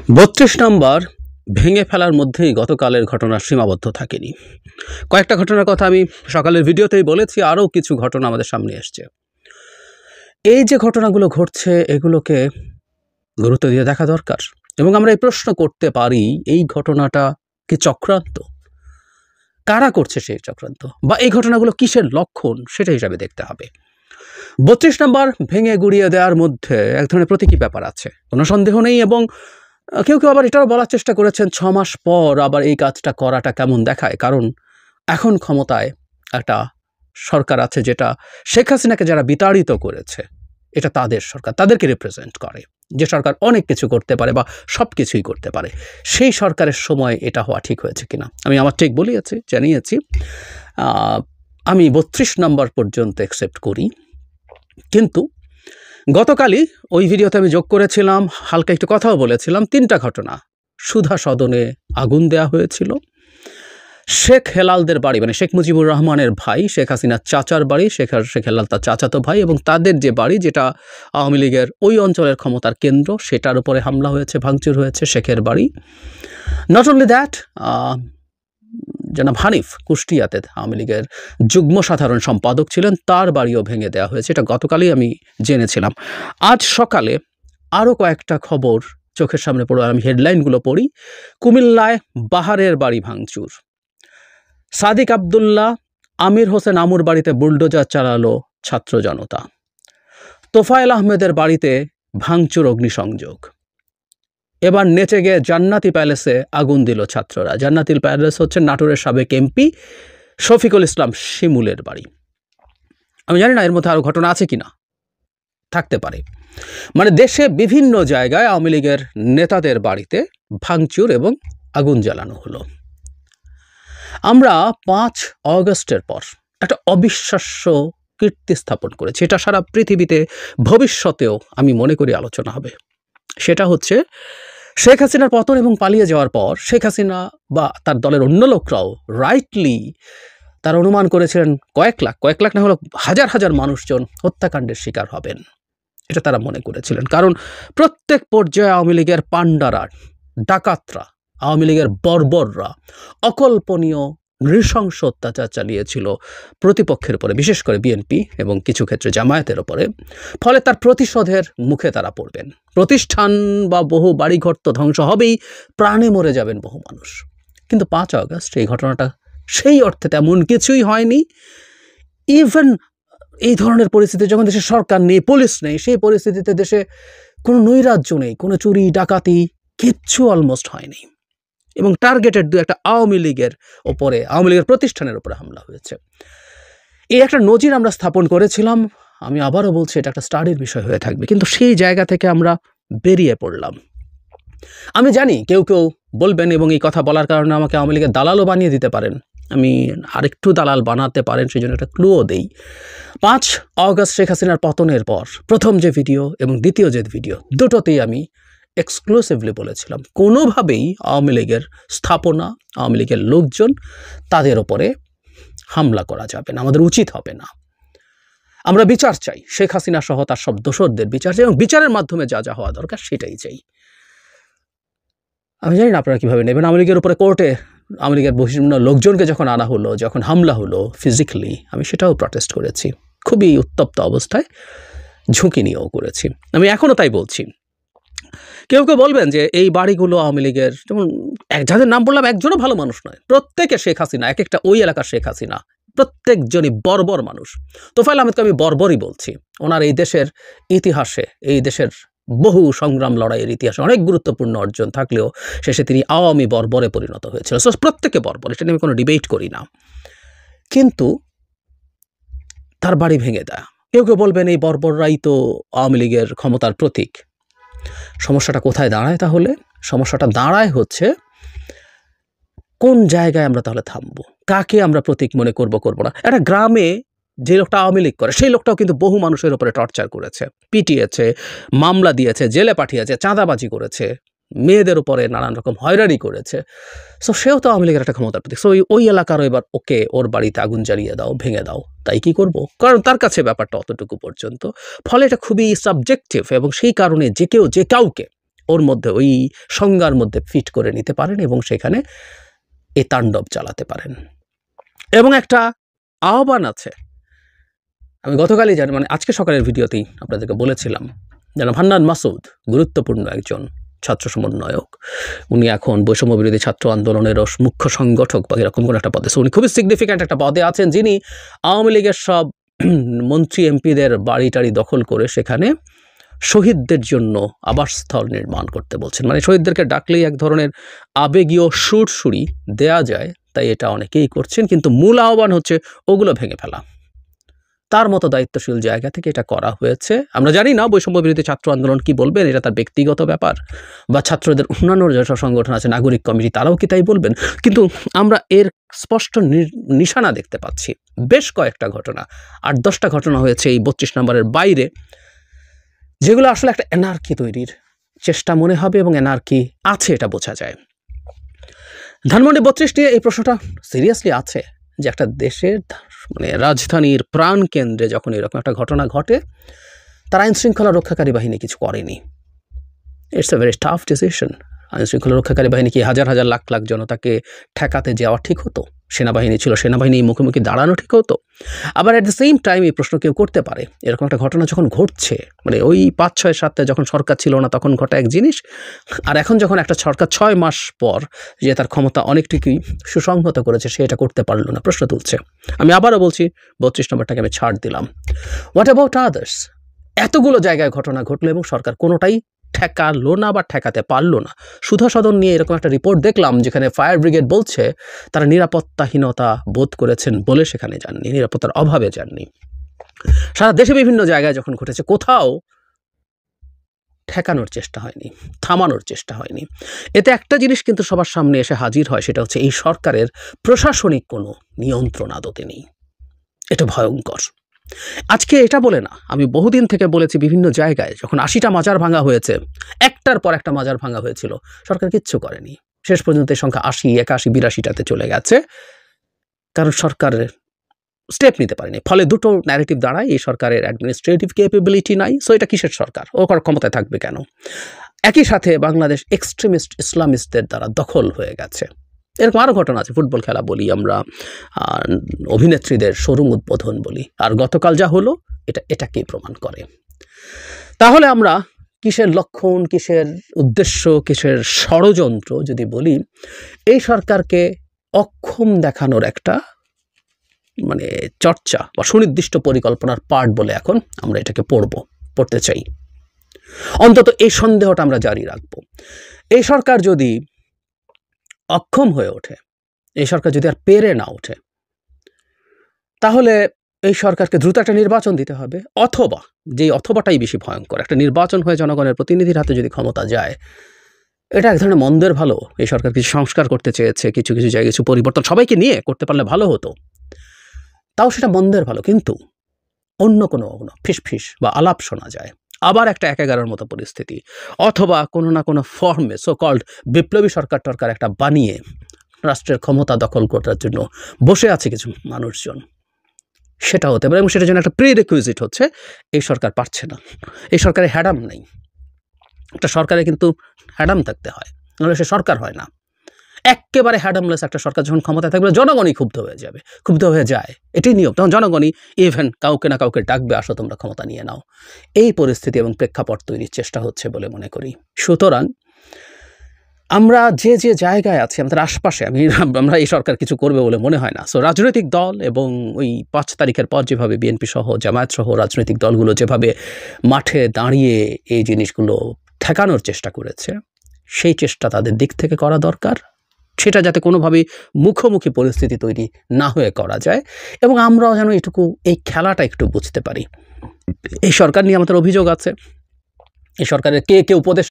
৩২ নম্বর ভেঙে ফেলার মধ্যেই গতকালের ঘটনা সীমাবদ্ধ থাকেনি। কয়েকটা ঘটনার কথা আমি সকালের ভিডিওতেই বলেছি, আরও কিছু ঘটনা আমাদের সামনে এসছে। এই যে ঘটনাগুলো ঘটছে এগুলোকে গুরুত্ব দিয়ে দেখা দরকার, এবং আমরা এই প্রশ্ন করতে পারি এই ঘটনাটা কি চক্রান্ত, কারা করছে সেই চক্রান্ত, বা এই ঘটনাগুলো কিসের লক্ষণ সেটা হিসাবে দেখতে হবে। ৩২ নম্বর ভেঙে গুড়িয়ে দেওয়ার মধ্যে এক ধরনের প্রতীকী ব্যাপার আছে, কোনো সন্দেহ নেই। এবং কেউ কেউ আবার এটাও বলার চেষ্টা করেছেন ৬ মাস পর আবার এই কাজটা করাটা কেমন দেখায়, কারণ এখন ক্ষমতায় একটা সরকার আছে যেটা শেখ হাসিনাকে যারা বিতাড়িত করেছে, এটা তাদের সরকার, তাদেরকে রিপ্রেজেন্ট করে, যে সরকার অনেক কিছু করতে পারে বা সব কিছুই করতে পারে। সেই সরকারের সময় এটা হওয়া ঠিক হয়েছে কিনা আমি আমার ঠিক বলিয়েছি, জানিয়েছি। আমি ৩২ নম্বর পর্যন্ত অ্যাকসেপ্ট করি, কিন্তু গতকালই ওই ভিডিওতে আমি যোগ করেছিলাম, হালকা একটু কথাও বলেছিলাম। ৩টা ঘটনা। সুধা সদনে আগুন দেয়া হয়েছিল, শেখ হেলালদের বাড়ি, মানে শেখ মুজিবুর রহমানের ভাই শেখ হাসিনার চাচার বাড়ি, শেখ হেলাল তার চাচাতো ভাই, এবং তাদের যে বাড়ি যেটা আওয়ামী লীগের ওই অঞ্চলের ক্ষমতার কেন্দ্র, সেটার উপরে হামলা হয়েছে, ভাঙচুর হয়েছে শেখের বাড়ি। নট অনলি দ্যাট, জনাব হানিফ কুষ্টিয়াতে আওয়ামী লীগের যুগ্ম সাধারণ সম্পাদক ছিলেন, তার বাড়িও ভেঙে দেওয়া হয়েছে। এটা গতকালই আমি জেনেছিলাম। আজ সকালে আরও কয়েকটা খবর চোখের সামনে পড়ে, আমি হেডলাইনগুলো পড়ি। কুমিল্লায় বাহারের বাড়ি ভাঙচুর, সাদিক আবদুল্লাহ আমির হোসেন আমুর বাড়িতে বুলডোজার চালালো ছাত্র জনতা, তোফায়েল আহমেদের বাড়িতে ভাঙচুর অগ্নিসংযোগ, এবার নেচে গিয়ে জান্নাতি প্যালেসে আগুন দিল ছাত্ররা। জান্নাতি প্যালেস হচ্ছে নাটোরের সাবেক এমপি শফিকুল ইসলাম শিমুলের বাড়ি। আমি জানি না এর মধ্যে আরও ঘটনা আছে কিনা, থাকতে পারে। মানে দেশে বিভিন্ন জায়গায় আওয়ামী লীগের নেতাদের বাড়িতে ভাঙচুর এবং আগুন জ্বালানো হলো। আমরা ৫ অগস্টের পর একটা অবিশ্বাস্য কীর্তি স্থাপন করেছি, এটা সারা পৃথিবীতে ভবিষ্যতেও আমি মনে করি আলোচনা হবে। সেটা হচ্ছে শেখ হাসিনার পতন এবং পালিয়ে যাওয়ার পর শেখ হাসিনা বা তার দলের অন্য লোকরাও রাইটলি তারা অনুমান করেছিলেন কয়েক লাখ না হলো হাজার হাজার মানুষজন হত্যাকাণ্ডের শিকার হবেন, এটা তারা মনে করেছিলেন। কারণ প্রত্যেক পর্যায়ে আওয়ামী লীগের পাণ্ডারা, ডাকাতরা, আওয়ামী লীগের বর্বররা অকল্পনীয় নৃশংস অত্যাচার চালিয়েছিল প্রতিপক্ষের উপরে, বিশেষ করে বিএনপি এবং কিছু ক্ষেত্রে জামায়াতের উপরে। ফলে তার প্রতিশোধের মুখে তারা পড়বেন। প্রতিষ্ঠান বা বহু বাড়িঘর তো ধ্বংস হবেই, প্রাণে মরে যাবেন বহু মানুষ। কিন্তু ৫ আগস্ট এই ঘটনাটা সেই অর্থে তেমন কিছুই হয়নি। ইভেন এই ধরনের পরিস্থিতি যখন দেশে সরকার নেই, পুলিশ নেই, সেই পরিস্থিতিতে দেশে কোনো নৈরাজ্য নেই, কোনো চুরি ডাকাতি কিচ্ছু অলমোস্ট হয়নি, এবং টার্গেটেড দু একটা আওয়ামী লীগের ওপরে, আওয়ামী লীগের প্রতিষ্ঠানের উপরে হামলা হয়েছে। এই একটা নজির আমরা স্থাপন করেছিলাম। আমি আবারও বলছি, এটা একটা স্টাডির বিষয় হয়ে থাকবে, কিন্তু সেই জায়গা থেকে আমরা বেরিয়ে পড়লাম। আমি জানি কেউ কেউ বলবেন, এবং এই কথা বলার কারণে আমাকে আওয়ামী লীগের দালালও বানিয়ে দিতে পারেন, আমি আরেকটু দালাল বানাতে পারেন, সেই জন্য একটা ক্লুও দেই। ৫ অগস্ট শেখ হাসিনার পতনের পর প্রথম যে ভিডিও এবং দ্বিতীয় যে ভিডিও, দুটোতেই আমি এক্সক্লুসিভলি বলেছিলাম কোনোভাবেই আওয়ামী লীগের স্থাপনা, আওয়ামী লীগের লোকজন, তাদের ওপরে হামলা করা যাবে না, আমাদের উচিত হবে না। আমরা বিচার চাই, শেখ হাসিনা সহ তার সব দোষরদের বিচার চাই, এবং বিচারের মাধ্যমে যা যা হওয়া দরকার সেটাই চাই। আমি জানি না আপনারা কীভাবে নেবেন। আওয়ামী লীগের উপরে কোর্টে আওয়ামী লীগের বিভিন্ন লোকজনকে যখন আনা হলো, যখন হামলা হলো ফিজিক্যালি, আমি সেটাও প্রটেস্ট করেছি, খুবই উত্তপ্ত অবস্থায়, ঝুঁকি নিয়েও করেছি। আমি এখনও তাই বলছি। কেউ কেউ বলবেন যে এই বাড়িগুলো আওয়ামী লীগের, যেমন যাদের নাম বললাম একজনও ভালো মানুষ নয়, প্রত্যেকে শেখ হাসিনা, এক একটা ওই এলাকার শেখ হাসিনা, প্রত্যেকজনই বর্বর মানুষ। তোফায়েল আহমেদকে আমি বর্বরই বলছি। ওনার এই দেশের ইতিহাসে, এই দেশের বহু সংগ্রাম লড়াইয়ের ইতিহাসে অনেক গুরুত্বপূর্ণ অর্জন থাকলেও শেষে তিনি আওয়ামী বর্বরে পরিণত হয়েছিল। সো প্রত্যেকে বর্বর, এটা নিয়ে আমি কোনো ডিবেট করি না, কিন্তু তার বাড়ি ভেঙে দেয়। কেউ কেউ বলবেন এই বর্বররাই তো আওয়ামী লীগের ক্ষমতার প্রতীক। সমস্যাটা কোথায় দাঁড়ায় তাহলে? সমস্যাটা দাঁড়ায় হচ্ছে কোন জায়গায় আমরা তাহলে থামবো, কাকে আমরা প্রতীক মনে করবো না। একটা গ্রামে যে লোকটা আওয়ামী লীগ করে, সেই লোকটাও কিন্তু বহু মানুষের উপরে টর্চার করেছে, পিটিয়েছে, মামলা দিয়েছে, জেলে পাঠিয়েছে, চাঁদাবাজি করেছে, মেয়েদের উপরে নানান রকম হয়রানি করেছে। সো সেও তো আওয়ামী লীগের একটা ক্ষমতার প্রতীক। সো ওই এলাকারও এবার ওকে, ওর বাড়িতে আগুন জ্বালিয়ে দাও, ভেঙে দাও, তাই কি করব? কারণ তার কাছে ব্যাপারটা অতটুকু পর্যন্ত। ফলে এটা খুবই সাবজেক্টিভ, এবং সেই কারণে যে কেউ যে কাউকে ওর মধ্যে ওই সংজ্ঞার মধ্যে ফিট করে নিতে পারেন এবং সেখানে এ তাণ্ডব চালাতে পারেন। এবং একটা আহ্বান আছে, আমি গতকালই জানি, মানে আজকে সকালের ভিডিওতেই আপনাদেরকে বলেছিলাম, যেন হান্নান মাসুদ গুরুত্বপূর্ণ একজন ছাত্র সমন্বয়ক, উনি এখন বৈষম্য বিরোধী ছাত্র আন্দোলনের মুখ্য সংগঠক বা এরকম কোনো একটা পদে, উনি খুবই সিগনিফিক্যান্ট একটা পদে আছেন, যিনি আওয়ামী লীগের সব মন্ত্রী এমপিদের বাড়ি টাড়ি দখল করে সেখানে শহীদদের জন্য আবাসস্থল নির্মাণ করতে বলছেন। মানে শহীদদেরকে ডাকলেই এক ধরনের আবেগীয় সুরসুরি দেয়া যায়, তাই এটা অনেকেই করছেন, কিন্তু মূল আহ্বান হচ্ছে ওগুলো ভেঙে ফেলা। তার মতো দায়িত্বশীল জায়গা থেকে এটা করা হয়েছে। আমরা জানি না বৈষম্য বিরোধী ছাত্র আন্দোলন কি বলবেন, এটা তার ব্যক্তিগত ব্যাপার, বা ছাত্রদের অন্যান্য যেসব সংগঠন আছে, নাগরিক কমিটি, তারাও কি তাই বলবেন, কিন্তু আমরা এর স্পষ্ট নিশানা দেখতে পাচ্ছি। বেশ কয়েকটা ঘটনা, 8-10টা ঘটনা হয়েছে এই 32 নম্বরের বাইরে, যেগুলো আসলে একটা এনার্কি তৈরির চেষ্টা মনে হবে, এবং এনার্কি আছে এটা বোঝা যায়। ধানমন্ডি 32 নিয়ে এই প্রশ্নটা সিরিয়াসলি আছে যে একটা দেশের মানে রাজধানীর প্রাণ কেন্দ্রে যখন এরকম একটা ঘটনা ঘটে, তার আইন শৃঙ্খলা রক্ষাকারী বাহিনী কিছু করেনি। It's a very tough decision. আইন শৃঙ্খলা রক্ষাকারী বাহিনী কি হাজার হাজার লাখ লাখ জনতাকে ঠেকাতে যাওয়া ঠিক হতো? সেনাবাহিনী ছিল, সেনাবাহিনী মুখোমুখি দাঁড়ানো ঠিক হতো? আবার অ্যাট দ্য সেম টাইম এই প্রশ্ন কেউ করতে পারে, এরকম একটা ঘটনা যখন ঘটছে, মানে ওই 5-6-7 যখন সরকার ছিল না তখন ঘটা এক জিনিস, আর এখন যখন একটা সরকার 6 মাস পর যে তার ক্ষমতা অনেকটুকুই সুসংহত করেছে, সে এটা করতে পারলো না, প্রশ্ন তুলছে। আমি আবারও বলছি, 32 নম্বরটাকে আমি ছাড় দিলাম। What about others? এতগুলো জায়গায় ঘটনা ঘটলো এবং সরকার কোনোটাই ঠেকালো না বা ঠেকাতে পারলো না। সুধা সদন নিয়ে এরকম একটা রিপোর্ট দেখলাম, যেখানে ফায়ার ব্রিগেড বলছে তারা নিরাপত্তাহীনতা বোধ করেছেন বলে সেখানে যাননি, নিরাপত্তার অভাবে যাননি। সারা দেশে বিভিন্ন জায়গায় যখন ঘটেছে, কোথাও ঠেকানোর চেষ্টা হয়নি, থামানোর চেষ্টা হয়নি। এতে একটা জিনিস কিন্তু সবার সামনে এসে হাজির হয়, সেটা হচ্ছে এই সরকারের প্রশাসনিক কোনো নিয়ন্ত্রণ আদতে নেই। এটা ভয়ঙ্কর। আজকে এটা বলে না, আমি বহুদিন থেকে বলেছি বিভিন্ন জায়গায়, যখন 80টা মাজার ভাঙা হয়েছে, একটার পর একটা মাজার ভাঙা হয়েছিল, সরকার কিচ্ছু করেনি। শেষ পর্যন্ত এই সংখ্যা 80, 81, 82টাতে চলে গেছে, কারণ সরকারের স্টেপ নিতে পারেনি। ফলে দুটো ন্যারেটিভ দাঁড়ায়, এই সরকারের অ্যাডমিনিস্ট্রেটিভ ক্যাপাবিলিটি নাই, সো এটা কিসের সরকার, ও ক্ষমতায় থাকবে কেন? একই সাথে বাংলাদেশ এক্সট্রিমিস্ট ইসলামিস্টদের দ্বারা দখল হয়ে গেছে। এরকম আরও ঘটনা আছে, ফুটবল খেলা বলি আমরা, অভিনেত্রীদের শোরুম উদ্বোধন বলি, আর গতকাল যা হলো এটাকেই প্রমাণ করে। তাহলে আমরা কিসের লক্ষণ, কিসের উদ্দেশ্য, কিসের ষড়যন্ত্র যদি বলি, এই সরকারকে অক্ষম দেখানোর একটা মানে চর্চা বা সুনির্দিষ্ট পরিকল্পনার পার্ট বলে এখন আমরা এটাকে পড়তে চাই। অন্তত এই সন্দেহটা আমরা জারি রাখবো। এই সরকার যদি অক্ষম হয়ে ওঠে, এই সরকার যদি আর পেরে না ওঠে, তাহলে এই সরকারকে দ্রুত একটা নির্বাচন দিতে হবে, অথবা যেই অথবাটাই বেশি ভয়ঙ্কর, একটা নির্বাচন হয়ে জনগণের প্রতিনিধির হাতে যদি ক্ষমতা যায়, এটা এক ধরনের মন্দের ভালো। এই সরকার কিছু সংস্কার করতে চেয়েছে, কিছু কিছু জায়গায় কিছু পরিবর্তন সবাইকে নিয়ে করতে পারলে ভালো হতো, তাও সেটা মন্দের ভালো। কিন্তু অন্য কোনো ফিসফিস বা আলাপ শোনা যায়, আবার একটা 1-11 মতো পরিস্থিতি, অথবা কোনো না কোনো ফর্মে সো কল্ড বিপ্লবী সরকার টরকার একটা বানিয়ে রাষ্ট্রের ক্ষমতা দখল করার জন্য বসে আছে কিছু মানুষজন, সেটা হতে পারে। এবং সেটার জন্য একটা প্রিরিকুইজিট হচ্ছে এই সরকার পারছে না, এই সরকারে হ্যাডাম নেই। একটা সরকারে কিন্তু হ্যাডাম থাকতে হয়, নাহলে সে সরকার হয় না। একেবারে হ্যাডামলেস একটা সরকার যখন ক্ষমতায় থাকবে, জনগণই ক্ষুব্ধ হয়ে যাবে, ক্ষুব্ধ হয়ে যায়, এটাই নিয়ম। তখন জনগণই ইভেন কাউকে না কাউকে ডাকবে, আসো তোমরা ক্ষমতা নিয়ে নাও। এই পরিস্থিতি এবং প্রেক্ষাপট তৈরির চেষ্টা হচ্ছে বলে মনে করি। সুতরাং আমরা যে যে জায়গায় আছি, আমাদের আশপাশে, আমরা এই সরকার কিছু করবে বলে মনে হয় না। সো রাজনৈতিক দল এবং ওই 5 তারিখের পর যেভাবে বিএনপি সহ জামায়াত সহ রাজনৈতিক দলগুলো যেভাবে মাঠে দাঁড়িয়ে এই জিনিসগুলো ঠেকানোর চেষ্টা করেছে, সেই চেষ্টা তাদের দিক থেকে করা দরকার। সেটা যাতে কোনোভাবেই মুখোমুখি পরিস্থিতি তৈরি না হয়ে করা যায়, এবং আমরাও যেন এটুকু এই খেলাটা একটু বুঝতে পারি। এই সরকার নিয়ে আমাদের অভিযোগ আছে, এই সরকারের কে কে উপদেশ